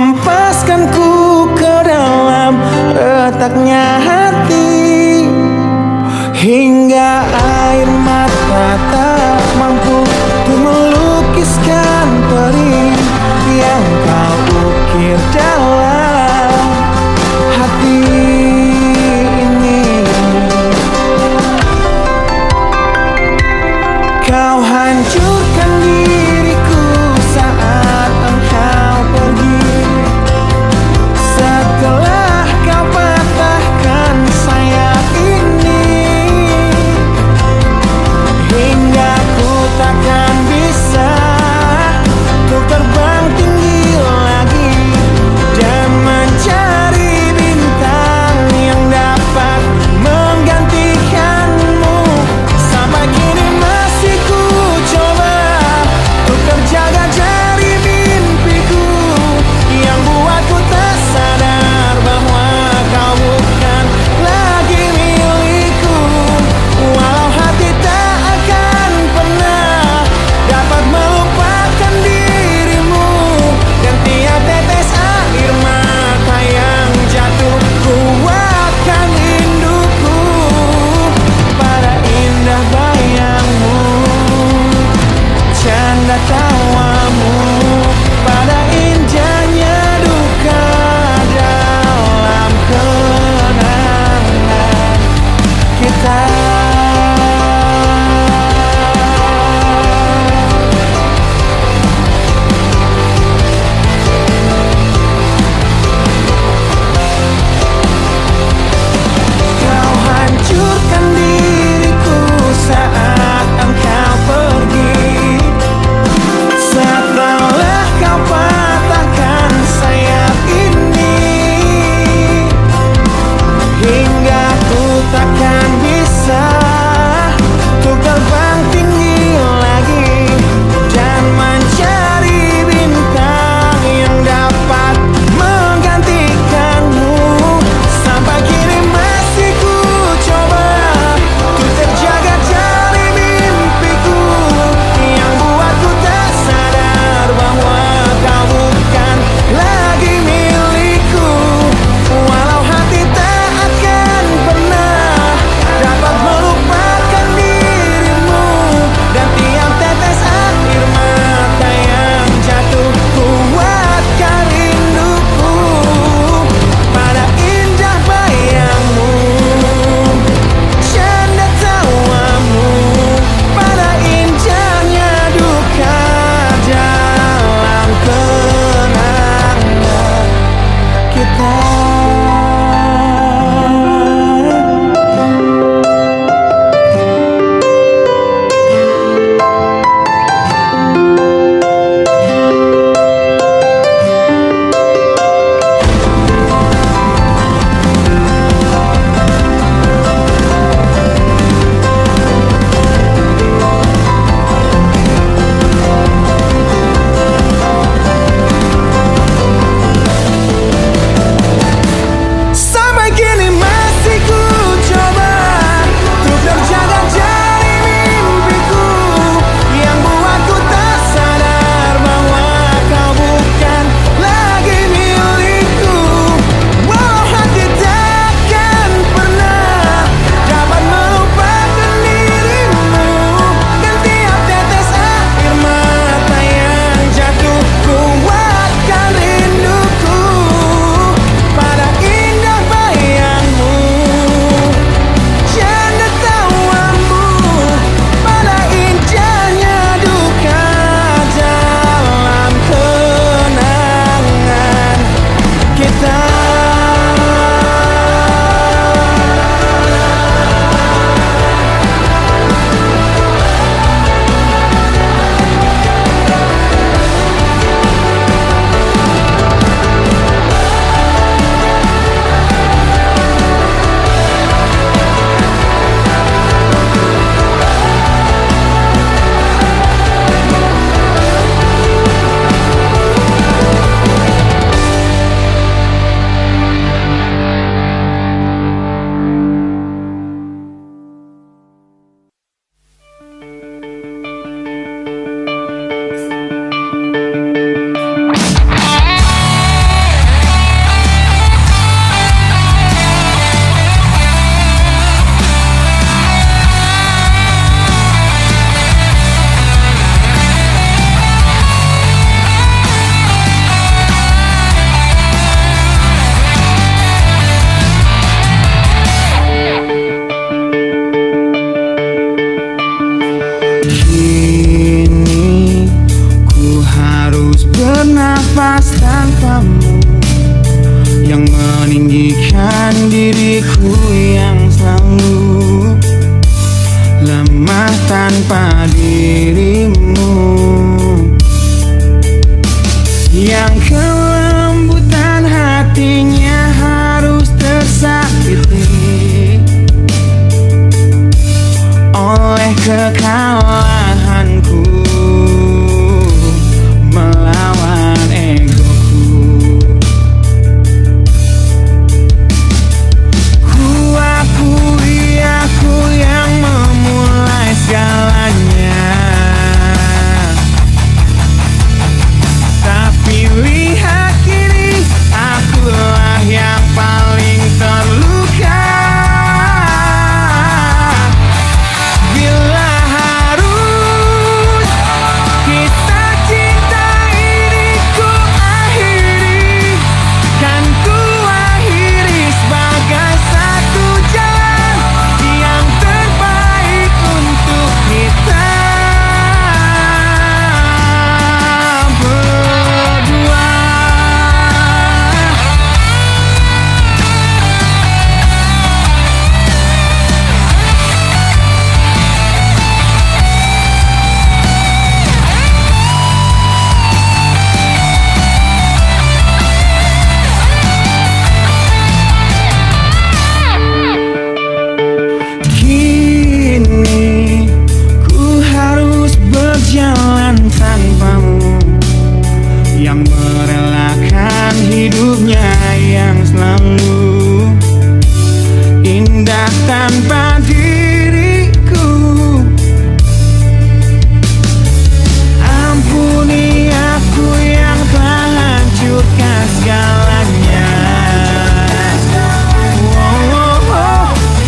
hempaskanku ke dalam retaknya hati, hingga air mata tak mampu untuk melukiskan perih yang kau ukir dalam hati ini. Kau hancurkan diriku saat engkau pergi, setelah kau patahkan sayap ini, hingga meninggikan diriku yang selalu lemah tanpa dirimu, yang kelembutan hatinya harus tersakiti oleh kekalahanku melawan egoku. Ku akui aku yang memulai segalanya, tapi lihat kini akulah yang paling terluka. Bila harus kisah cinta ini ku akhiri, kan ku akhiri sebagai satu jalan yang terbaik untuk kita berdua. Kini ku harus berjalan tanpamu, yang merelakan hidupnya yang selalu indah tanpa diriku. Ampuni aku yang telah hancurkan segalanya.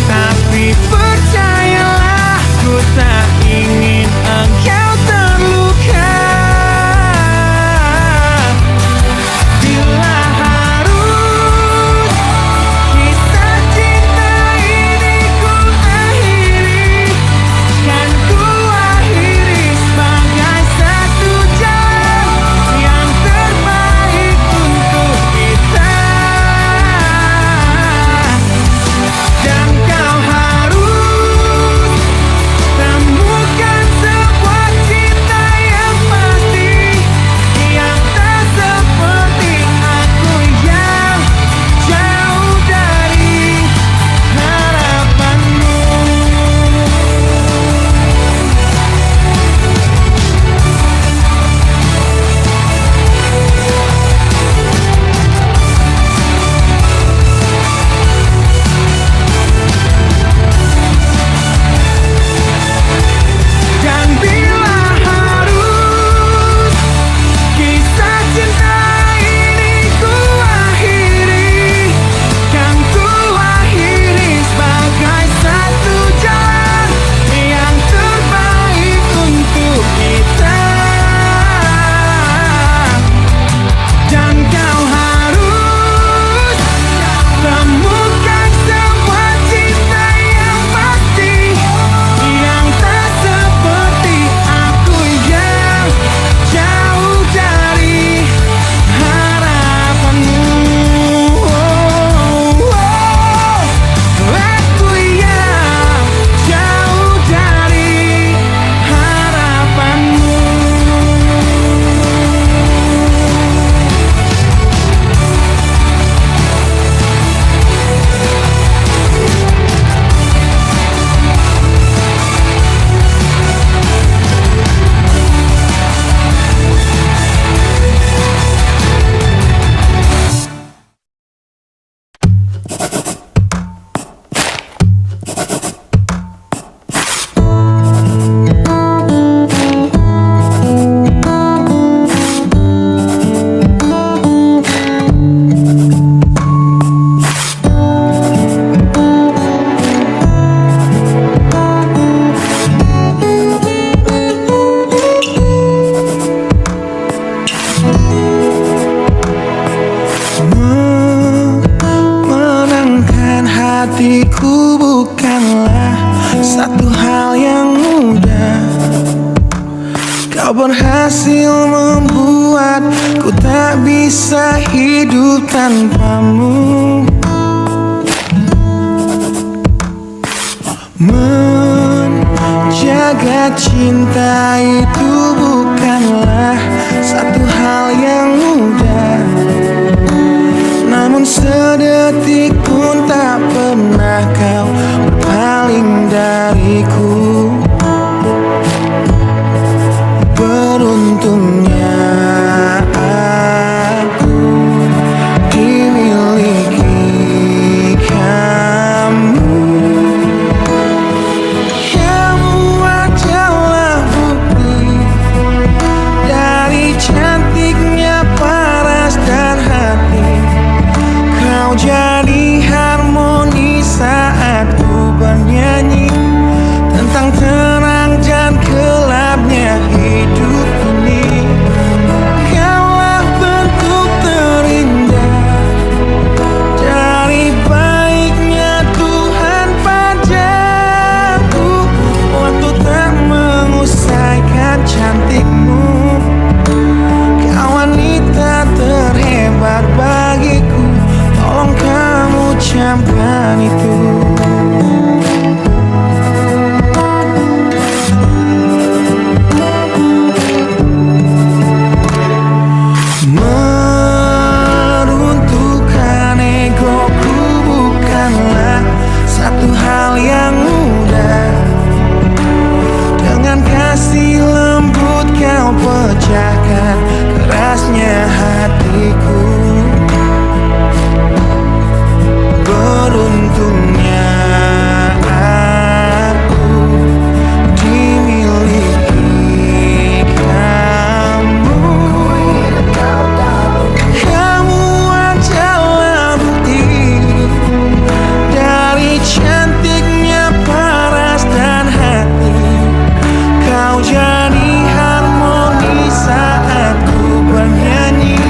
Tapi percayalah, ku tak ingin engkau terluka. Bila harus kisah cinta ini ku akhiri, kan ku akhiri sebagai satu jalan yang terbaik untuk kita. Dan kau harus temukan sebuah cinta yang pasti, yang tak seperti aku yang jauh dari harapanmu. Dan bila harus kisah cinta ini ku akhiri, kan ku akhiri sebagai satu jalan yang terbaik untuk kita. Dan kau harus temukan sebuah cinta yang pasti, yang tak seperti aku yang jauh dari harapanmu. Aku yang jauh dari harapanmu. Menenangkan hatiku bukanlah satu hal yang mudah. Kau berhasil membuatku tak bisa hidup tanpamu. cinta itu bukanlah satu hal yang mudah, namun sedetik pun tak pernah kau berpaling dariku. Beruntungnya aku dimiliki kamu. Kamu adalah bukti dari cantiknya paras dan hati. Kau jadi harmoni saat ku bernyanyi tentang terang dan gelapnya hidup ini. Kaulah bentuk terindah dari baiknya Tuhan padaku. Waktu tak mengusaikan cantikmu, kau wanita terhebat bagiku. Tolong kamu camkan itu. Meruntuhkan egoku bukanlah satu hal yang mudah. Dengan kasih lembut kau pecahkan kerasnya hatiku. Beruntungnya aku dimiliki kamu. Kamu adalah bukti dari cantiknya paras dan hati. Kau jadi harmoni saat ku bernyanyi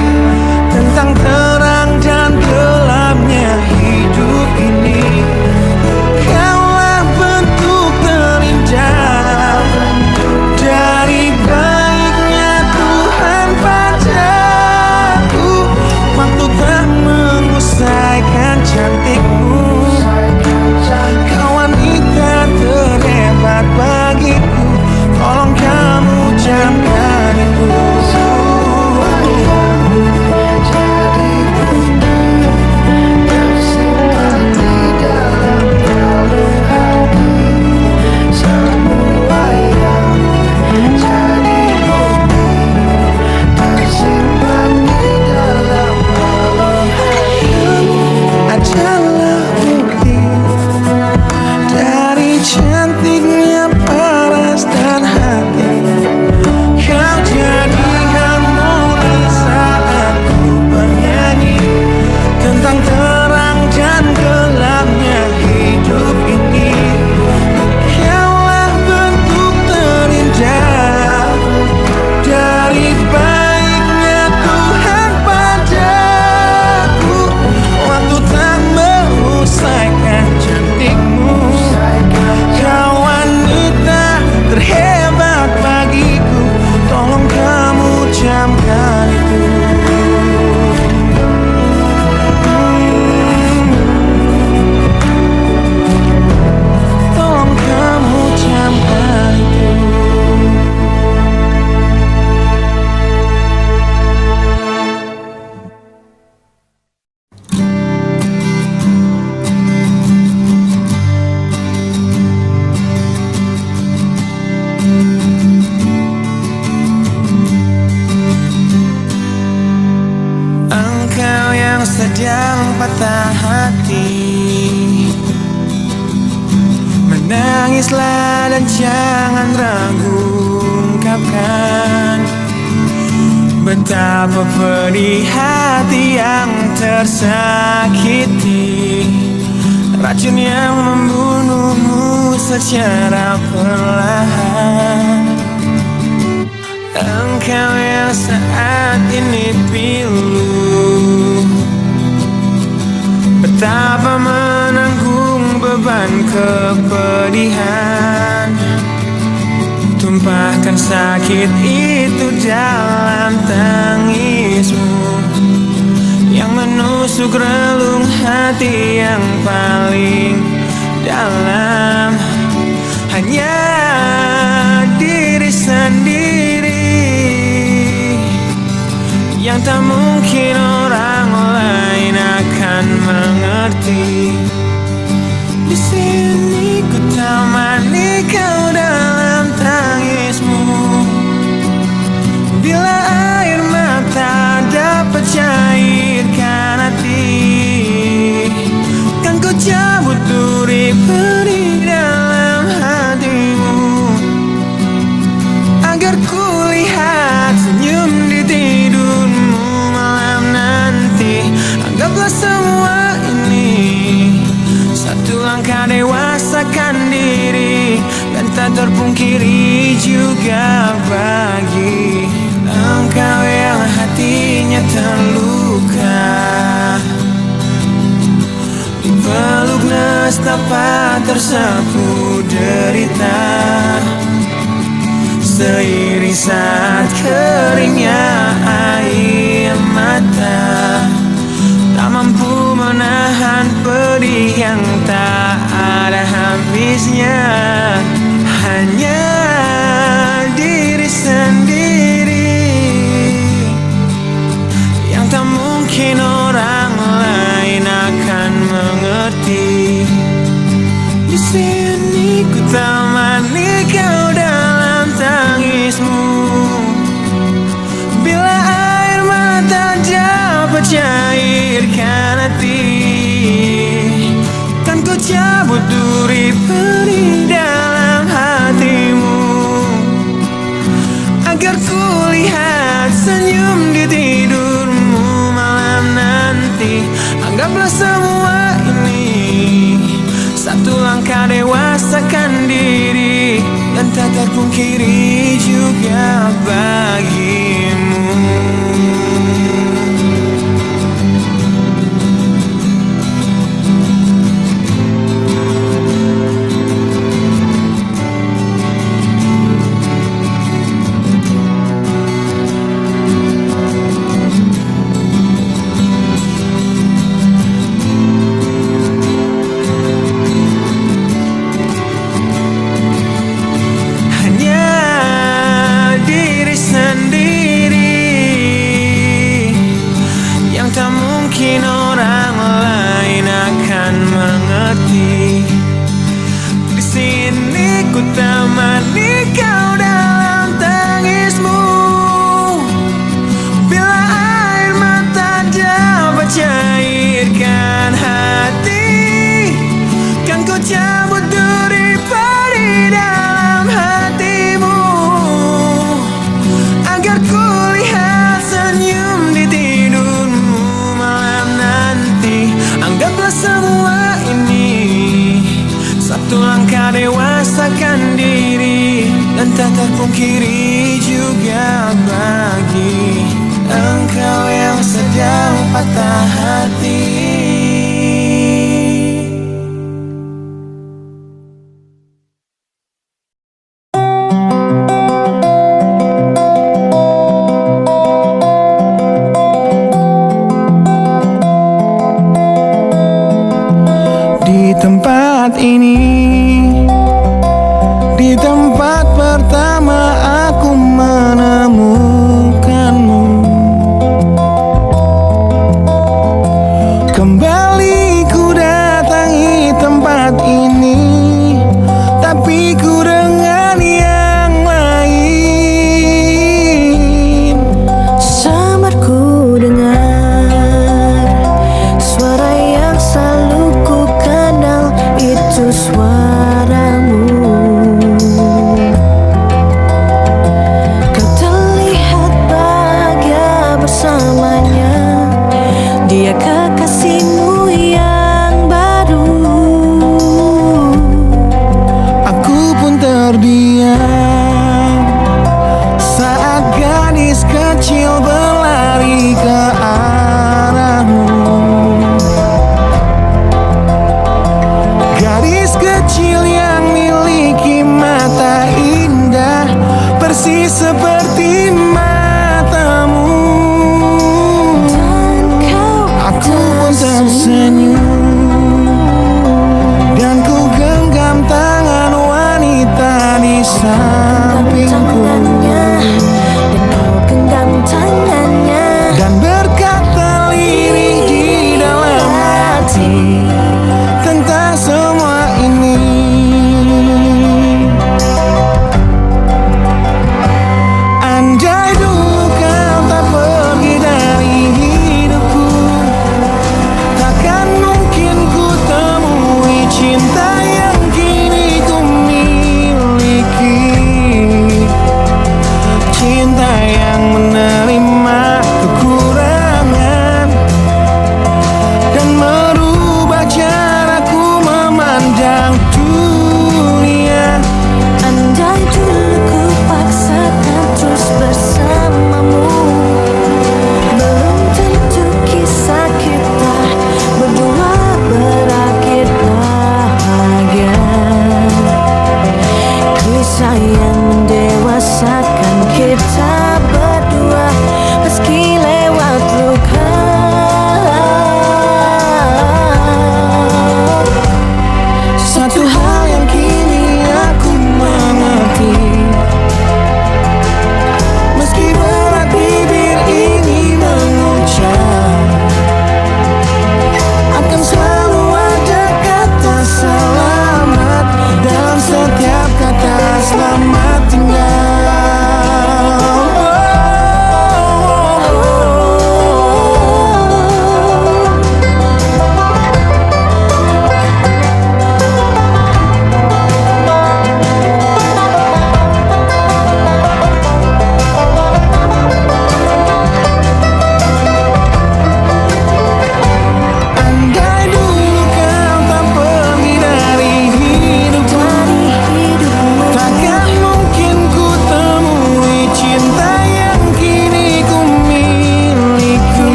tentang terang dan gelapnya hidup ini. Kaulah bentuk terindah dari baiknya Tuhan padaku. Waktu tak mengusaikan cantikmu, kau wanita terhebat bagiku. Tolong kamu camkan itu. Adalah bukti dari cantiknya paras dan hati. Kau jadi harmoni saat ku bernyanyi tentang terang dan gelapnya hidup ini. Kaulah bentuk terindah dari baiknya Tuhan padaku. Waktu tak mengusaikan cantikmu, kau wanita terhebat bagiku. Tolong kamu camkan itu. Tolong kamu camkan itu. Engkau yang sedang patah hati, menangislah dan jangan ragu ungkapkan betapa pedih hati yang tersakiti. Racun yang membunuhmu secara perlahan. Engkau yang saat ini pilu, betapa menanggung beban kepedihan. Tumpahkan sakit itu dalam tangismu yang menusuk relung hati yang paling dalam. Hanya sendiri yang tak mungkin orang lain akan mengerti. Di sini ku temani kau dalam tangismu. Bila air mata dapat cairkan hati, kan ku cabut duri pedih dalam hatimu, agar ku lihat senyum di tidurmu malam nanti. Anggaplah semua ini satu langkah dewasakan diri, dan tak terpungkiri juga bagi engkau yang hatinya terluka. Dipeluk nestapa tersapu derita, seiring saat keringnya air mata, tak mampu menahan pedih yang tak ada habisnya. Hanya diri sendiri yang tak mungkin orang lain akan mengerti. Di sini ku temani kau dalam tangismu. Bila air mata dapat cairkan hati, kan ku cabut duri pedih dalam hatimu, agar ku lihat senyum di tidurmu malam nanti. Anggaplah semua ini satu langkah dewasakan diri, dan tak terpungkiri juga bagimu. Orang lain akan mengerti. Di sini ku temani kau dalam tangismu. Bila air mata dapat cairkan hati, kan ku cabut duri pedih dalam hatimu, agar ku lihat senyum di tidurmu malam nanti. Anggaplah semua ini satu langkah dewasakan diri, dan tak terpungkiri juga bagi engkau yang sedang patah hati. Tempat ini, di tempat pertama aku menemukanmu, kembali ku datangi tempat ini, tapi ku dengan yang lain. Samar ku dengar suara yang selalu ku kenal, itu suara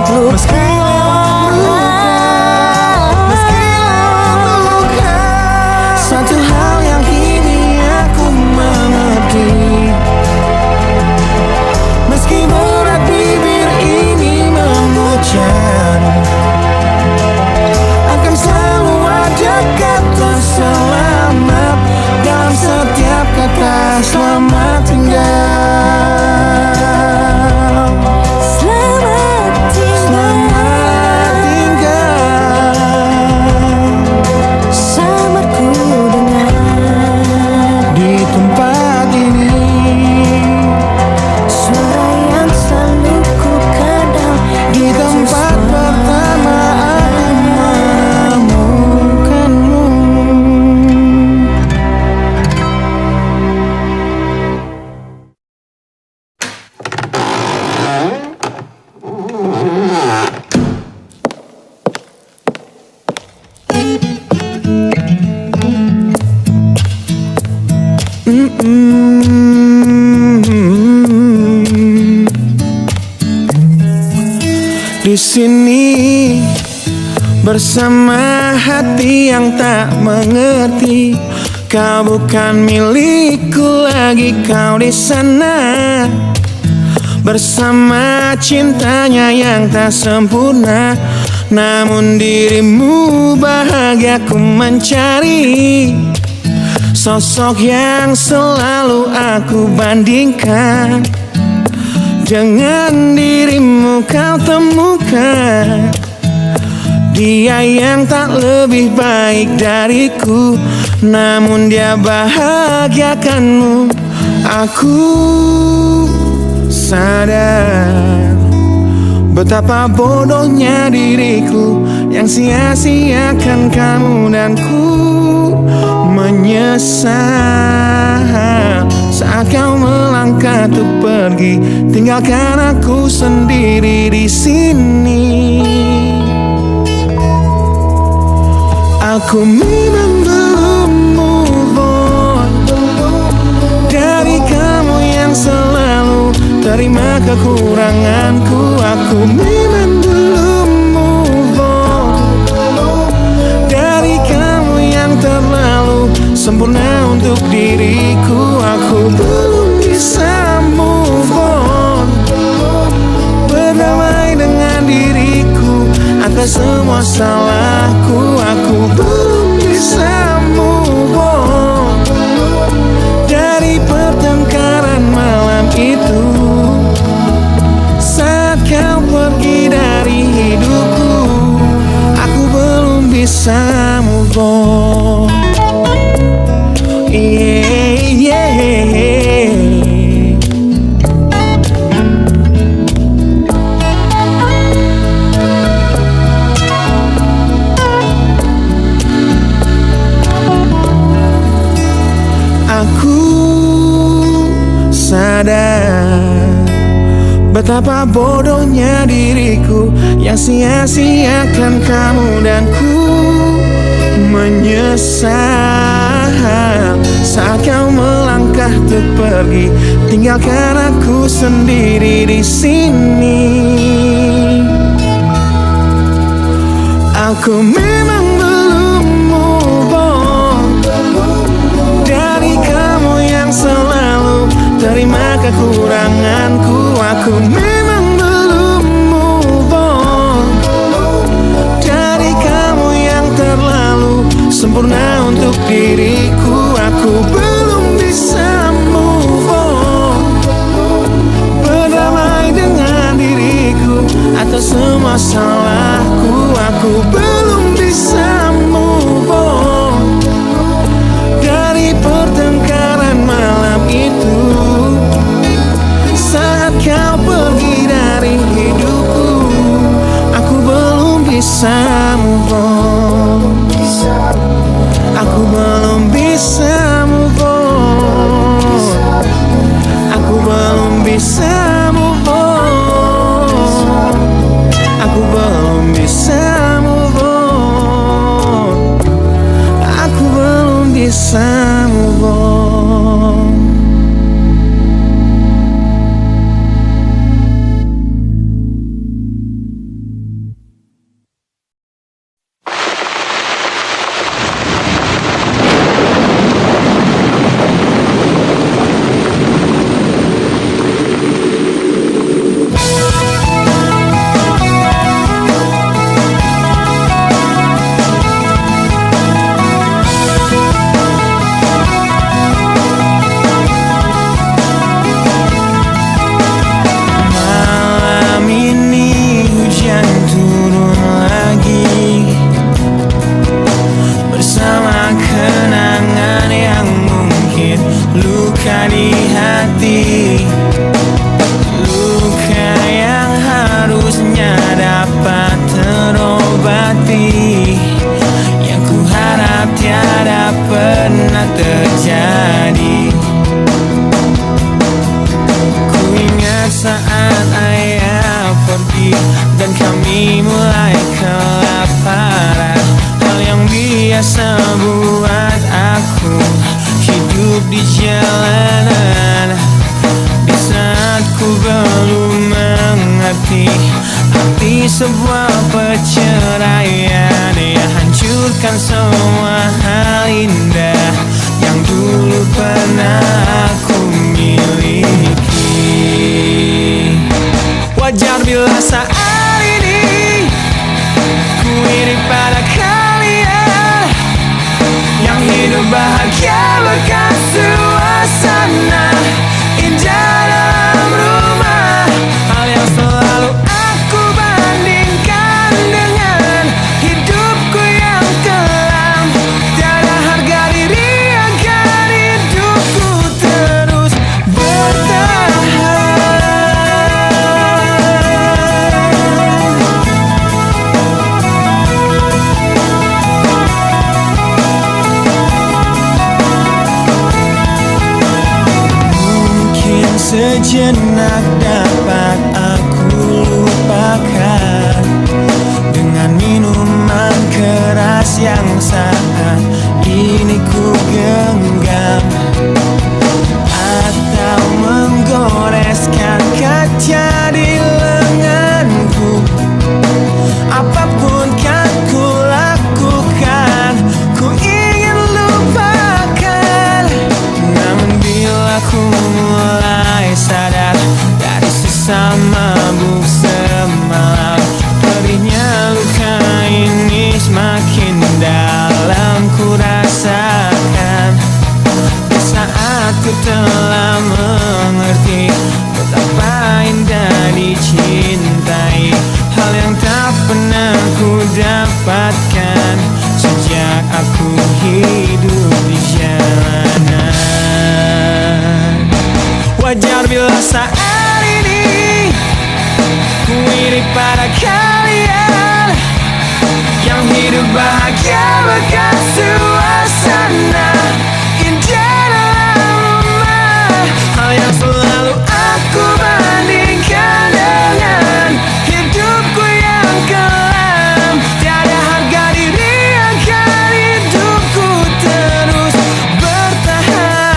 Meski luka, satu hal yang kini aku mengerti. Meski berat bibir ini mengucap, akan selalu ada kata selamat dalam setiap kata selamat tinggal. Selamat tinggal, samarku dengar Di tempat ini suara yang selalu ku kadang. di tempat pertama aku menemukanmu. Di sini bersama hati yang tak mengerti. Kau bukan milikku lagi, kau di sana bersama cintanya yang tak sempurna. Namun dirimu bahagia ku mencari. Sosok yang selalu aku bandingkan dengan dirimu kau temukan. Dia yang tak lebih baik dariku, namun dia bahagiakanmu. Aku sadar betapa bodohnya diriku yang sia-siakan kamu, dan ku menyesal saat kau melangkah untuk pergi, tinggalkan aku sendiri di sini. Aku memang belum move on dari kamu yang selalu terima kekuranganku. Aku memang belum move on dari kamu yang terlalu sempurna untuk diriku. Aku belum bisa move on, berdamai dengan diriku atas semua salahku. Aku belum bisa move on dari pertengkaran malam itu saat kau pergi dari hidupku. Aku belum bisa move on. Aku sadar betapa bodohnya diriku yang sia-siakan kamu, dan ku menyesal saat kau melangkah untuk pergi, tinggalkan aku sendiri di sini. Aku memang belum move on dari kamu yang selalu terima kekuranganku. Aku memang belum move on dari kamu yang terlalu sempurna untuk diriku. Aku belum bisa move on, berdamai dengan diriku atas semua salahku. Aku belum bisa move on dari pertengkaran malam itu saat kau pergi dari hidupku. Aku belum bisa move on. Aku belum bisa move on. Aku belum bisa move on. Aku belum bisa move on. Aku belum bisa move on. ini mulai kelaparan. Hal yang biasa buat aku hidup di jalanan. Di saat ku belum mengerti arti sebuah perceraian yang hancurkan semua hal indah yang dulu pernah aku miliki. Wajar bila saat ini ku iri pada kalian yang hidup bahagia bekas suasana indah dalam rumah. Hal yang selalu aku bandingkan dengan hidupku yang kelam. Tiada harga diri agar hidupku terus bertahan. Sejenak dapat aku lupakan dengan minuman keras yang saat ini ku genggam, atau menggoreskan kaca di lenganku. Apapun kan ku lakukan, ku ingin lupakan. Namun bila ku mulai sadar dari sisa mabuk semalam, perihnya luka ini semakin dalam ku rasakan. Di saat ku telah mengerti betapa indah dicintai, hal yang tak pernah ku dapatkan sejak aku hidup di jalanan. Wajar bila saat ini ku iri pada kalian yang hidup bahagia bekas suasana indah dalam rumah. Hal yang selalu aku bandingkan dengan hidupku yang kelam. Tiada harga diri agar hidupku terus bertahan.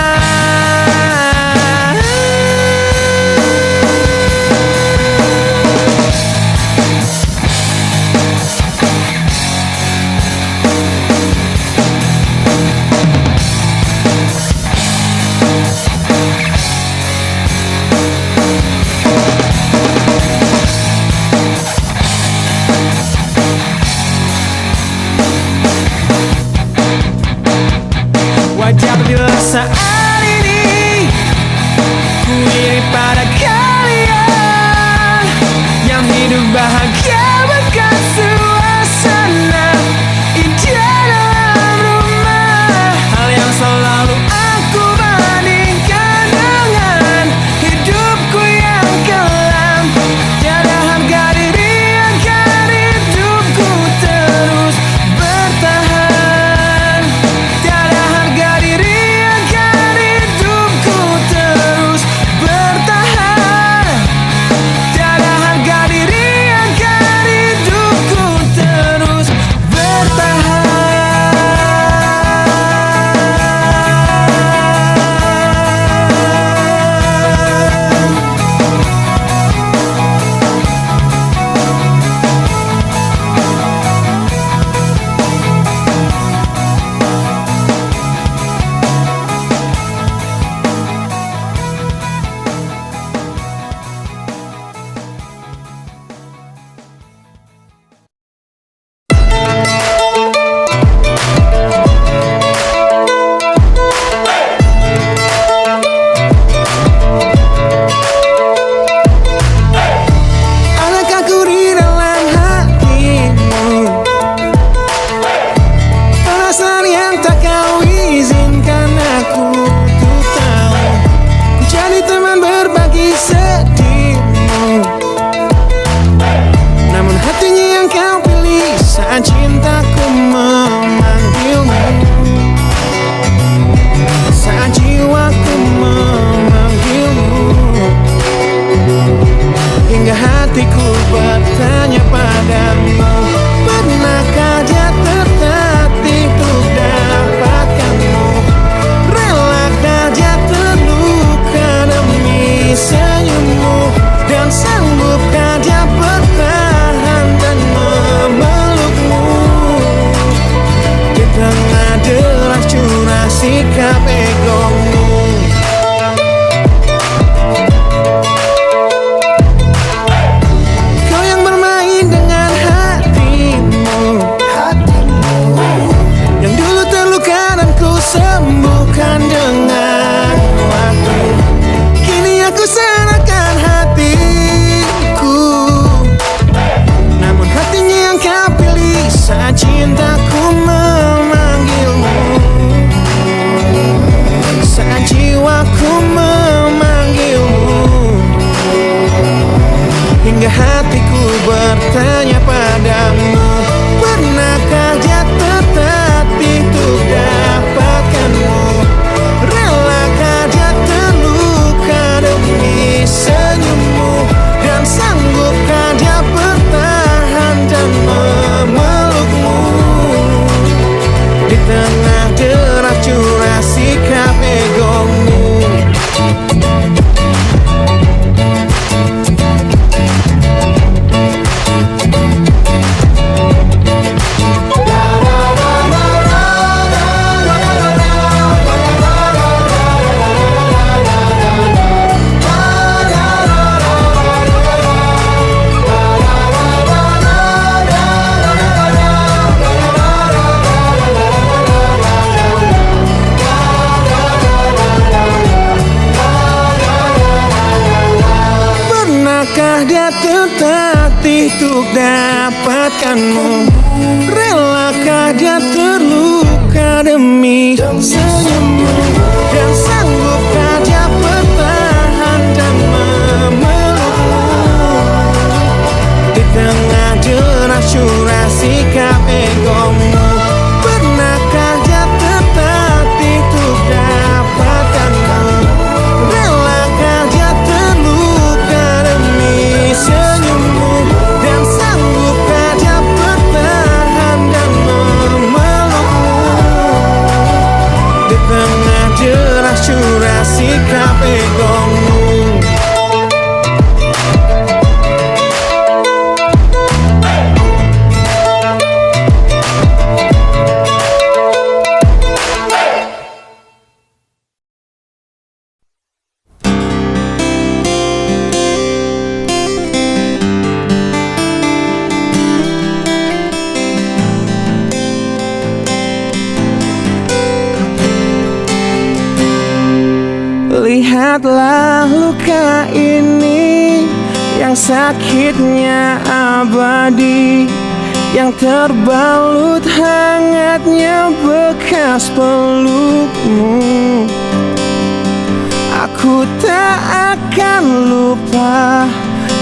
tanya padamu, pernahkah jatuh hati untuk dapatkanmu? Relakah jatuh luka demi senyummu? Dan sanggupkah dia bertahan dan memelukmu? Di tengah deras curah sikap egomu. Pernahkah dia tertatih untuk dapatkanmu? Relakah dia terluka demi senyummu? Dan sanggupkah dia bertahan dan memelukmu? Di tengah deras curah sikap egomu. Pernahkah dia tertatih untuk dapatkanmu? Relakah dia terluka demi senyummu? Dan sanggupkah dia bertahan dan memelukmu? Di tengah deras curah sikap egomu. Lihatlah luka ini yang sakitnya abadi, yang terbalut hangatnya bekas pelukmu. Aku tak akan lupa,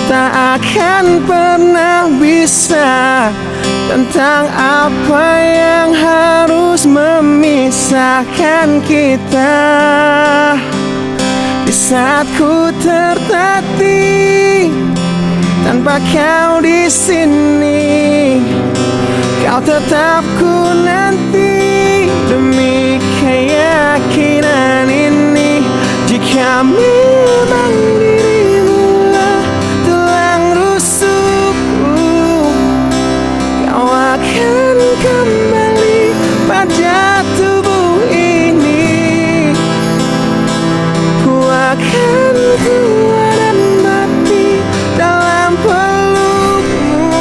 tak akan pernah bisa, tentang apa yang harus memisahkan kita. Di saat ku tertatih tanpa kau di sini, kau tetap ku nanti demi keyakinan ini. Jika memang dirimu lah tulang rusukku, kau akan kembali pada tubuh ini. Akan kuat dan mati dalam pelukmu.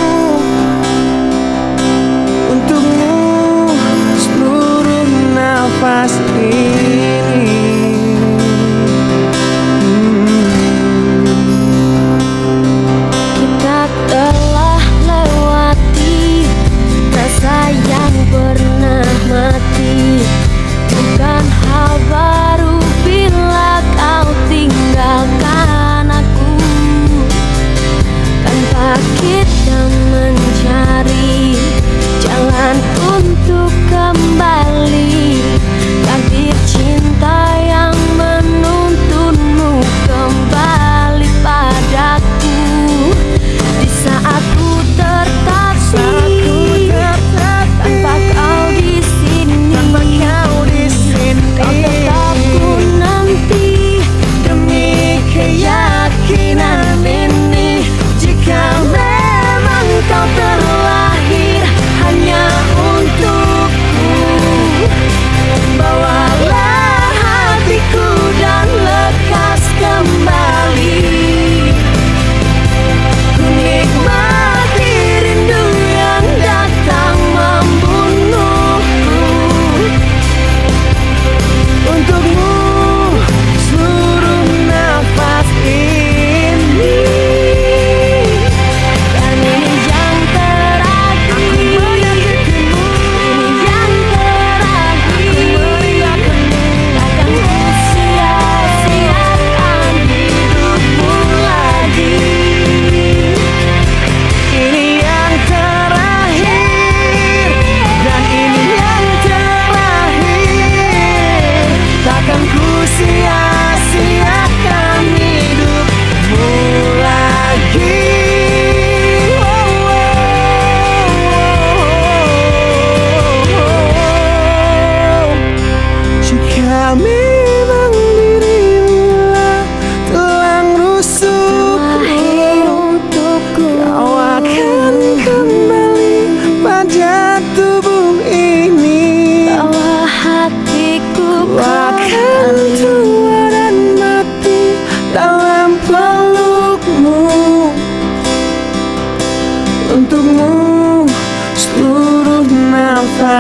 Untukmu seluruh nafas ini.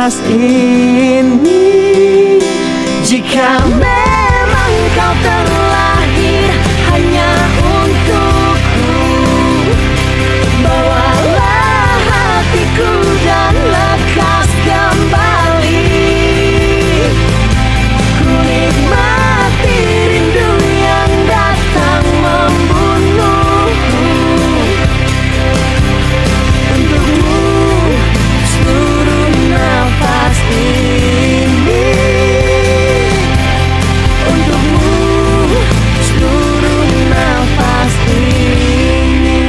nafas ini. Jika memang kau terlahir hanya untukku, bawalah hatiku dan lekas kembali. Ku nikmati rindu yang datang membunuhku. Untukmu seluruh nafas ini. Untukmu seluruh nafas ini.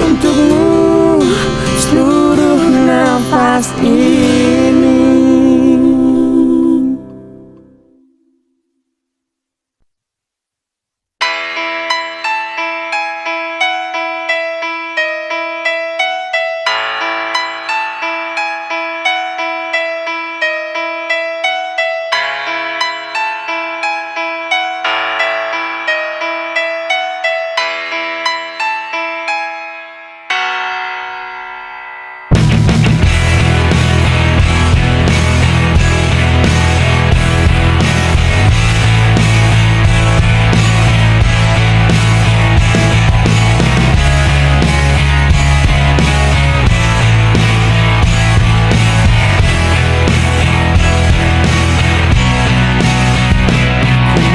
Untukmu seluruh nafas ini.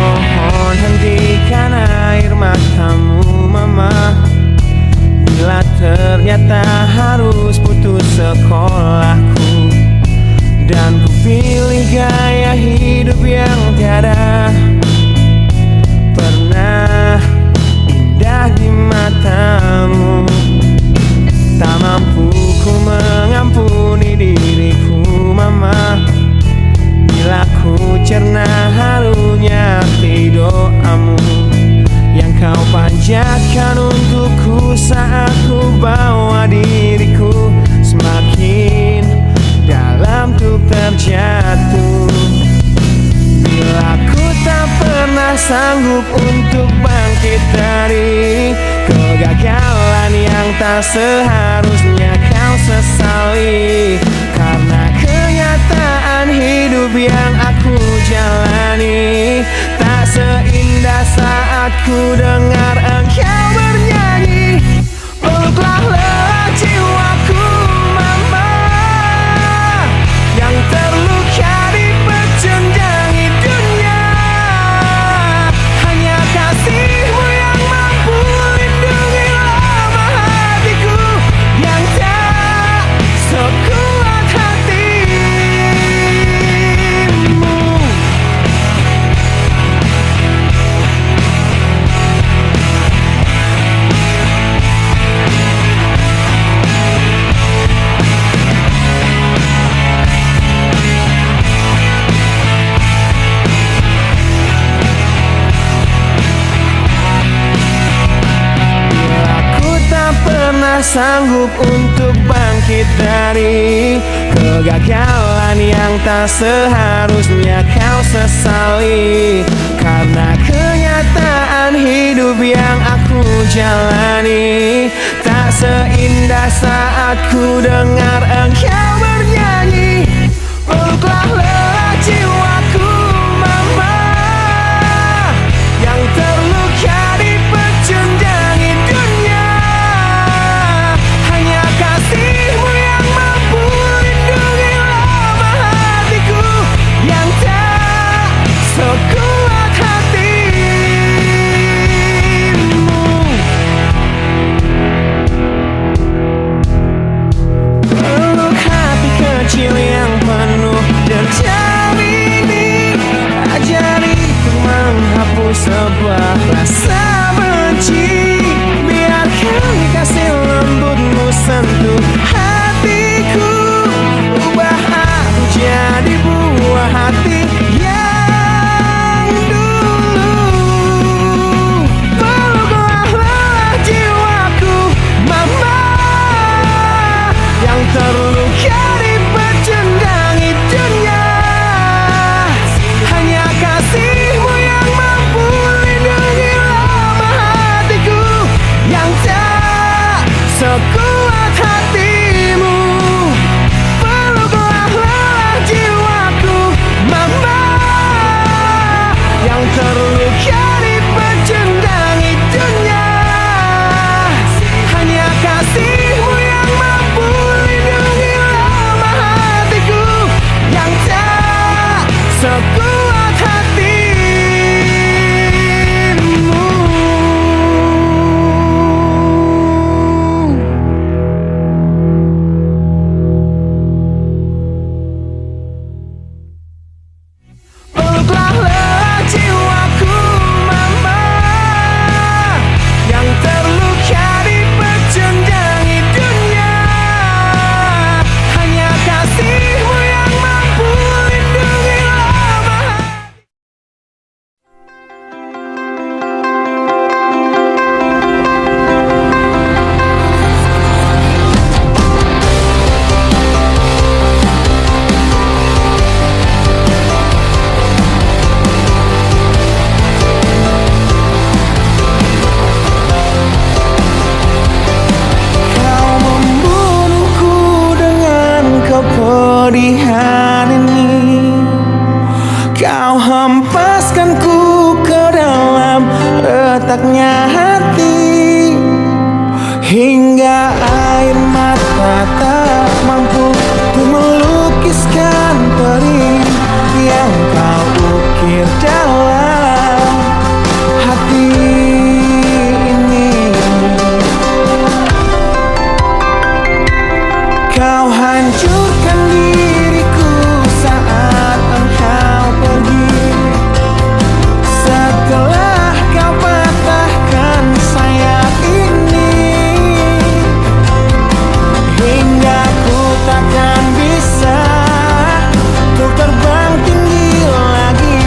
Mohon hentikan air matamu mama, bila ternyata harus putus sekolahku, dan ku pilih gaya hidup yang tiada pernah indah di matamu. Tak mampu ku mengampuni diriku mama, bila ku cerna harunya arti doamu yang kau panjatkan untukku saat ku bawa diriku semakin dalam untuk terjatuh. Bila ku tak pernah sanggup untuk bangkit dari kegagalan yang tak seharusnya kau sesali, karena kenyataan hidup yang aku jalani tak seindah saat ku dengar engkau bernyanyi. Peluklah lelah jiwaku mama, yang terluka di pecundangi dunia. Hanya kasihmu yang mampu lindungi lemah hatiku yang tak sekuat hatimu. Sanggup untuk bangkit dari kegagalan yang tak seharusnya kau sesali, karena kenyataan hidup yang aku jalani tak seindah saat ku dengar engkau bernyanyi. Peluklah lelah jiwaku mama, yang terluka di pecundangi dunia. Kasihmu yang mampu lindungi lemah hatiku yang tak sekuat hatimu. Peluk hati kecil yang penuh dendam ini, ajari untuk menghapus sebuah rasa benci. Biarkan kasih lembutmu sentuh hatiku, ubah aku jadi buah hati yang dulu. Peluklah lelah jiwaku mama, yang terluka di pecundangi dunia. Hanya kasihmu yang mampu lindungi hempaskanku ke dalam retaknya hati, hingga air mata tak mampu untuk melukiskan perih yang kau ukir dalam hati ini. Kau hancurkan diriku saat engkau pergi, setelah kau patahkan sayap ini, hingga ku takkan bisa untuk terbang tinggi lagi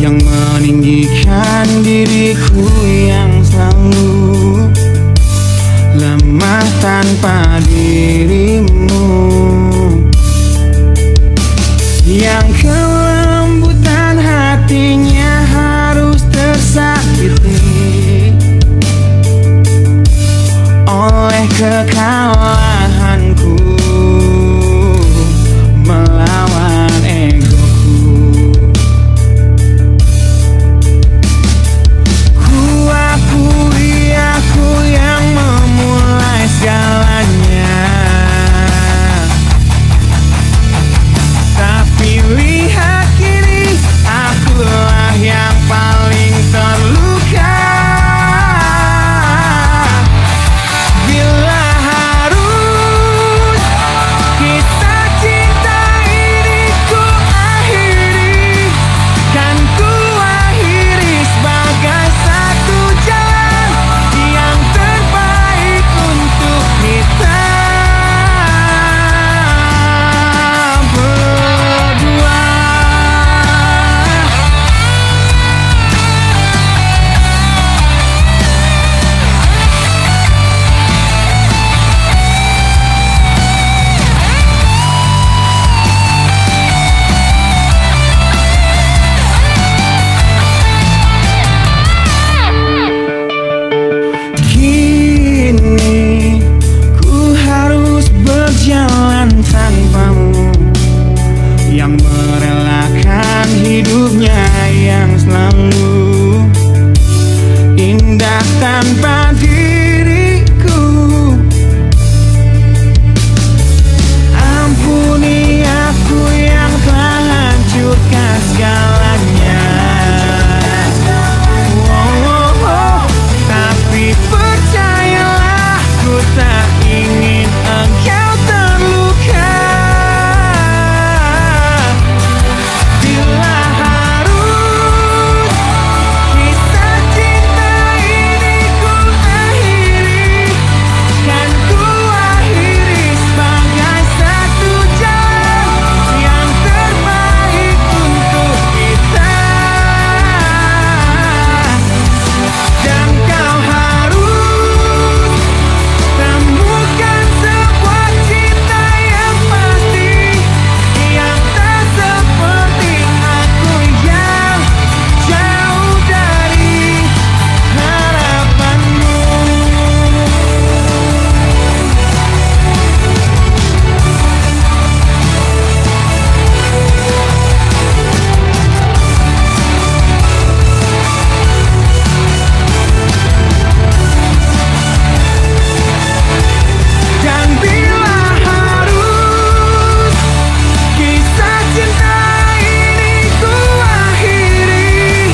yang meninggikan diriku yang selalu lemah tanpa dirimu, yang kelembutan hatinya harus tersakiti oleh kekalahanku melawan egoku. Ku akui aku yang memulai segalanya, tapi lihat kini akulah yang paling terluka. Bila harus kisah cinta ini ku akhiri, kan ku akhiri sebagai satu jalan yang terbaik untuk kita berdua. Kini ku harus berjalan tanpamu, yang merelakan hidupnya yang selalu indah tanpa diriku. Ampuni aku yang telah hancurkan segalanya. Tapi percayalah, ku tak ingin engkau terluka. Bila harus kisah cinta ini ku akhiri, kan ku akhiri sebagai satu jalan yang terbaik untuk kita. Dan kau harus temukan sebuah cinta yang pasti, yang tak seperti aku yang jauh dari harapanmu. Dan bila harus kisah cinta ini ku akhiri,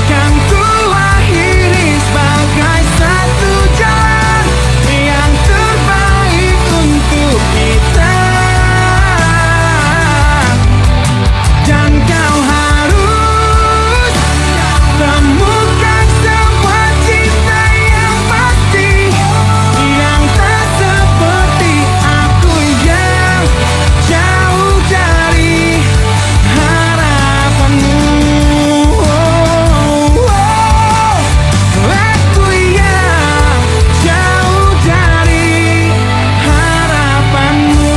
kan ku akhiri sebagai satu jalan yang terbaik untuk kita. Dan kau harus temukan sebuah cinta yang pasti, yang tak seperti aku yang jauh dari harapanmu. Aku yang jauh dari harapanmu.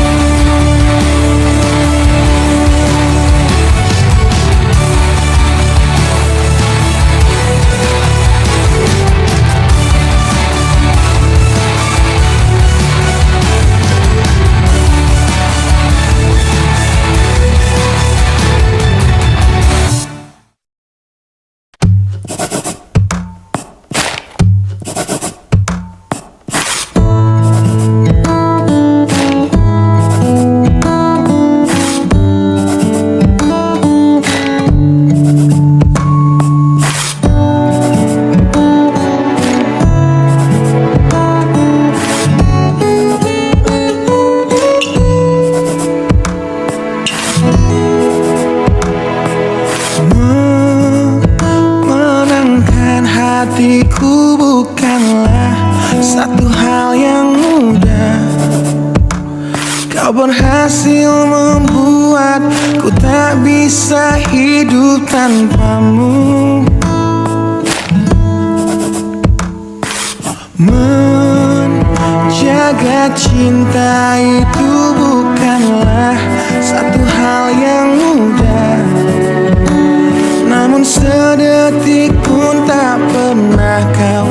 Menenangkan hatiku bukanlah satu hal yang mudah. Kau berhasil membuatku Ku tak bisa hidup tanpamu. Menjaga cinta itu bukanlah satu hal yang mudah, namun sedetik pun tak pernah kau